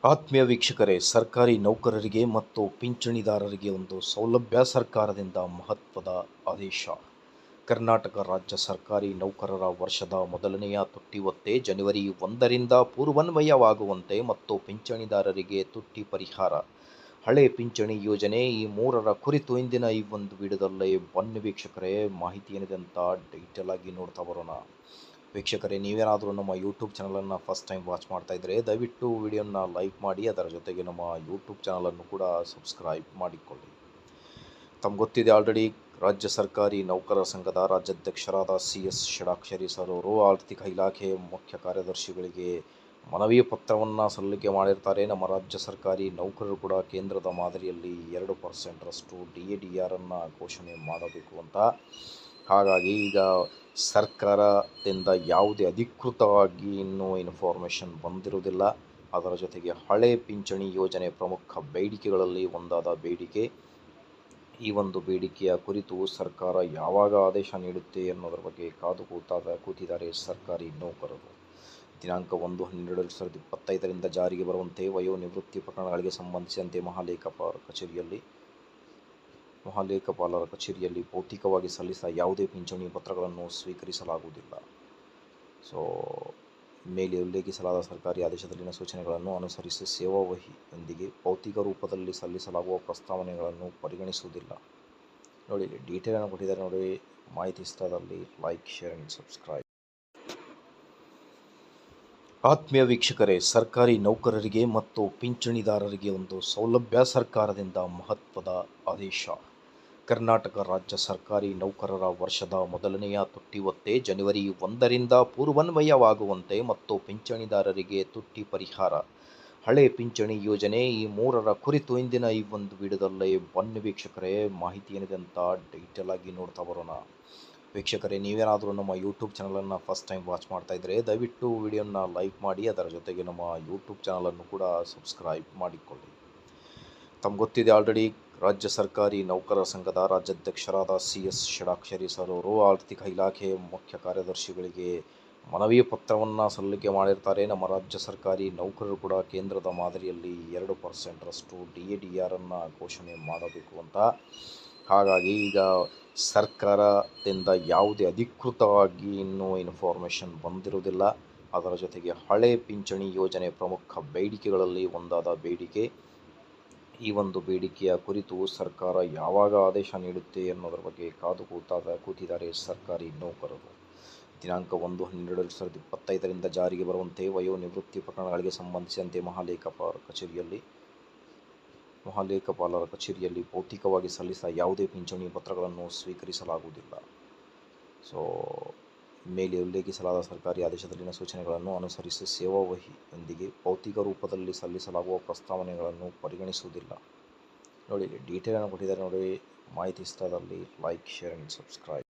ಆತ್ಮೀಯ ವೀಕ್ಷಕರೇ, ಸರ್ಕಾರಿ ನೌಕರರಿಗೆ ಮತ್ತು ಪಿಂಚಣಿದಾರರಿಗೆ ಒಂದು ಸೌಲಭ್ಯ ಸರ್ಕಾರದಿಂದ ಮಹತ್ವದ ಆದೇಶ. ಕರ್ನಾಟಕ ರಾಜ್ಯ ಸರ್ಕಾರಿ ನೌಕರರ ವರ್ಷದ ಮೊದಲನೆಯ ತುಟ್ಟಿ ಭತ್ಯೆ ಜನವರಿ 1ರಿಂದ ಪೂರ್ವಾನ್ವಯವಾಗುವಂತೆ ಮತ್ತು ಪಿಂಚಣಿದಾರರಿಗೆ ತುಟ್ಟಿ ಪರಿಹಾರ. ಹಳೆ ಪಿಂಚಣಿ ಯೋಜನೆ ಈ ಮೂರರ ಕುರಿತು ಇಂದಿನ ಈ ಒಂದು ವಿಡಿಯೋದಲ್ಲಿ ಬನ್ನಿ ವೀಕ್ಷಕರೇ, ಮಾಹಿತಿ ಏನಿದೆ ಅಂತ ಡೀಟೇಲ್ ಆಗಿ ನೋಡ್ತಾ ಬರೋಣ. ವೀಕ್ಷಕರೇ, ನೀವೇನಾದರೂ ನಮ್ಮ ಯೂಟ್ಯೂಬ್ ಚಾನಲನ್ನು ಫಸ್ಟ್ ಟೈಮ್ ವಾಚ್ ಮಾಡ್ತಾ ಇದ್ದರೆ ದಯವಿಟ್ಟು ವಿಡಿಯೋನ ಲೈಕ್ ಮಾಡಿ, ಅದರ ಜೊತೆಗೆ ನಮ್ಮ ಯೂಟ್ಯೂಬ್ ಚಾನಲನ್ನು ಕೂಡ ಸಬ್ಸ್ಕ್ರೈಬ್ ಮಾಡಿಕೊಳ್ಳಿ. ತಮ್ಗೆ ಗೊತ್ತಿದೆ ಆಲ್ರೆಡಿ, ರಾಜ್ಯ ಸರ್ಕಾರಿ ನೌಕರರ ಸಂಘದ ರಾಜ್ಯಾಧ್ಯಕ್ಷರಾದ CS ಷಡಾಕ್ಷರಿ ಸರ್ ಅವರು ಆರ್ಥಿಕ ಇಲಾಖೆ ಮುಖ್ಯ ಕಾರ್ಯದರ್ಶಿಗಳಿಗೆ ಮನವಿ ಪತ್ರವನ್ನು ಸಲ್ಲಿಕೆ ಮಾಡಿರ್ತಾರೆ. ನಮ್ಮ ರಾಜ್ಯ ಸರ್ಕಾರಿ ನೌಕರರು ಕೂಡ ಕೇಂದ್ರದ ಮಾದರಿಯಲ್ಲಿ 2% DADRನ್ನು ಘೋಷಣೆ ಮಾಡಬೇಕು ಅಂತ. ಹಾಗಾಗಿ ಈಗ ಸರ್ಕಾರದಿಂದ ಯಾವುದೇ ಅಧಿಕೃತವಾಗಿ ಇನ್ನೂ ಇನ್ಫಾರ್ಮೇಷನ್ ಬಂದಿರುವುದಿಲ್ಲ. ಅದರ ಜೊತೆಗೆ ಹಳೆ ಪಿಂಚಣಿ ಯೋಜನೆ ಪ್ರಮುಖ ಬೇಡಿಕೆಗಳಲ್ಲಿ ಒಂದಾದ ಬೇಡಿಕೆ. ಈ ಒಂದು ಬೇಡಿಕೆಯ ಕುರಿತು ಸರ್ಕಾರ ಯಾವಾಗ ಆದೇಶ ನೀಡುತ್ತೆ ಅನ್ನೋದರ ಬಗ್ಗೆ ಕಾದು ಕೂತಿದ್ದಾರೆ ಸರ್ಕಾರಿ ನೌಕರರು. ದಿನಾಂಕ 1/12/2025ರಿಂದ ಜಾರಿಗೆ ಬರುವಂತೆ ವಯೋನಿವೃತ್ತಿ ಪ್ರಕರಣಗಳಿಗೆ ಸಂಬಂಧಿಸಿದಂತೆ ಮಹಾಲೇಖಪಾಲರ ಕಚೇರಿಯಲ್ಲಿ ಭೌತಿಕವಾಗಿ ಸಲ್ಲಿಸಿದ ಯಾವುದೇ ಪಿಂಚಣಿ ಪತ್ರಗಳನ್ನು ಸ್ವೀಕರಿಸಲಾಗುವುದಿಲ್ಲ. ಮೇಲೆ ಉಲ್ಲೇಖಿಸಲಾದ ಸರ್ಕಾರಿ ಆದೇಶದಲ್ಲಿನ ಸೂಚನೆಗಳನ್ನು ಅನುಸರಿಸಿ ಸೇವಾವಹಿಯೊಂದಿಗೆ ಭೌತಿಕ ರೂಪದಲ್ಲಿ ಸಲ್ಲಿಸಲಾಗುವ ಪ್ರಸ್ತಾವನೆಗಳನ್ನು ಪರಿಗಣಿಸುವುದಿಲ್ಲ. ನೋಡಿ, ಡೀಟೇಲ್ ಅನ್ನು ಕೊಟ್ಟಿದ್ದಾರೆ ನೋಡಿ. ಮಾಹಿತಿ ಇಷ್ಟದಲ್ಲಿ ಲೈಕ್, ಶೇರ್ ಆ್ಯಂಡ್ ಸಬ್ಸ್ಕ್ರೈಬ್. ಆತ್ಮೀಯ ವೀಕ್ಷಕರೇ, ಸರ್ಕಾರಿ ನೌಕರರಿಗೆ ಮತ್ತು ಪಿಂಚಣಿದಾರರಿಗೆ ಒಂದು ಸೌಲಭ್ಯ ಸರ್ಕಾರದಿಂದ ಮಹತ್ವದ ಆದೇಶ. ಕರ್ನಾಟಕ ರಾಜ್ಯ ಸರ್ಕಾರಿ ನೌಕರರ ವರ್ಷದ ಮೊದಲನೆಯ ತುಟ್ಟಿ ಭತ್ಯೆ ಜನವರಿ 1ರಿಂದ ಪೂರ್ವಾನ್ವಯವಾಗುವಂತೆ ಮತ್ತು ಪಿಂಚಣಿದಾರರಿಗೆ ತುಟ್ಟಿ ಪರಿಹಾರ. ಹಳೆ ಪಿಂಚಣಿ ಯೋಜನೆ ಈ ಮೂರರ ಕುರಿತು ಇಂದಿನ ಈ ಒಂದು ವಿಡಿಯೋದಲ್ಲಿ ಬನ್ನಿ ವೀಕ್ಷಕರೇ, ಮಾಹಿತಿ ಏನಿದೆ ಅಂತ ಡೀಟೇಲ್ ಆಗಿ ನೋಡ್ತಾ ಬರೋಣ. ವೀಕ್ಷಕರೇ, ನೀವೇನಾದರೂ ನಮ್ಮ ಯೂಟ್ಯೂಬ್ ಚಾನಲನ್ನು ಫಸ್ಟ್ ಟೈಮ್ ವಾಚ್ ಮಾಡ್ತಾ ಇದ್ದರೆ ದಯವಿಟ್ಟು ವಿಡಿಯೋನ ಲೈಕ್ ಮಾಡಿ, ಅದರ ಜೊತೆಗೆ ನಮ್ಮ ಯೂಟ್ಯೂಬ್ ಚಾನಲನ್ನು ಕೂಡ ಸಬ್ಸ್ಕ್ರೈಬ್ ಮಾಡಿಕೊಳ್ಳಿ. ತಮ್ಗೆ ಗೊತ್ತಿದೆ ಆಲ್ರೆಡಿ, ರಾಜ್ಯ ಸರ್ಕಾರಿ ನೌಕರರ ಸಂಘದ ರಾಜ್ಯಾಧ್ಯಕ್ಷರಾದ CS ಷಡಾಕ್ಷರಿ ಸರ್ ಅವರು ಆರ್ಥಿಕ ಇಲಾಖೆ ಮುಖ್ಯ ಕಾರ್ಯದರ್ಶಿಗಳಿಗೆ ಮನವಿ ಪತ್ರವನ್ನು ಸಲ್ಲಿಕೆ ಮಾಡಿರ್ತಾರೆ. ನಮ್ಮ ರಾಜ್ಯ ಸರ್ಕಾರಿ ನೌಕರರು ಕೂಡ ಕೇಂದ್ರದ ಮಾದರಿಯಲ್ಲಿ 2% DADRನ್ನು ಘೋಷಣೆ ಮಾಡಬೇಕು ಅಂತ. ಹಾಗಾಗಿ ಈಗ ಸರ್ಕಾರದಿಂದ ಯಾವುದೇ ಅಧಿಕೃತವಾಗಿ ಇನ್ನೂ ಇನ್ಫಾರ್ಮೇಷನ್ ಬಂದಿರುವುದಿಲ್ಲ. ಅದರ ಜೊತೆಗೆ ಹಳೆ ಪಿಂಚಣಿ ಯೋಜನೆ ಪ್ರಮುಖ ಬೇಡಿಕೆಗಳಲ್ಲಿ ಒಂದಾದ ಬೇಡಿಕೆ. ಈ ಒಂದು ಬೇಡಿಕೆಯ ಕುರಿತು ಸರ್ಕಾರ ಯಾವಾಗ ಆದೇಶ ನೀಡುತ್ತೆ ಅನ್ನೋದರ ಬಗ್ಗೆ ಕಾದು ಕೂತಿದ್ದಾರೆ ಸರ್ಕಾರಿ ನೌಕರರು. ದಿನಾಂಕ 1/12/2025ರಿಂದ ಜಾರಿಗೆ ಬರುವಂತೆ ವಯೋನಿವೃತ್ತಿ ಪ್ರಕರಣಗಳಿಗೆ ಸಂಬಂಧಿಸಿದಂತೆ ಮಹಾಲೇಖಪಾಲರ ಕಚೇರಿಯಲ್ಲಿ ಭೌತಿಕವಾಗಿ ಸಲ್ಲಿಸಿದ ಯಾವುದೇ ಪಿಂಚಣಿ ಪತ್ರಗಳನ್ನು ಸ್ವೀಕರಿಸಲಾಗುವುದಿಲ್ಲ. ಮೇಲೆ ಉಲ್ಲೇಖಿಸಲಾದ ಸರ್ಕಾರಿ ಆದೇಶದಲ್ಲಿನ ಸೂಚನೆಗಳನ್ನು ಅನುಸರಿಸಿ ಸೇವಾವಹಿಯೊಂದಿಗೆ ಭೌತಿಕ ರೂಪದಲ್ಲಿ ಸಲ್ಲಿಸಲಾಗುವ ಪ್ರಸ್ತಾವನೆಗಳನ್ನು ಪರಿಗಣಿಸುವುದಿಲ್ಲ. ನೋಡಿ, ಡೀಟೇಲ್ ಅನ್ನು ಕೊಟ್ಟಿದ್ದಾರೆ ನೋಡಿ. ಮಾಹಿತಿ ಇಷ್ಟದಲ್ಲಿ ಲೈಕ್, ಶೇರ್ ಆ್ಯಂಡ್ ಸಬ್ಸ್ಕ್ರೈಬ್.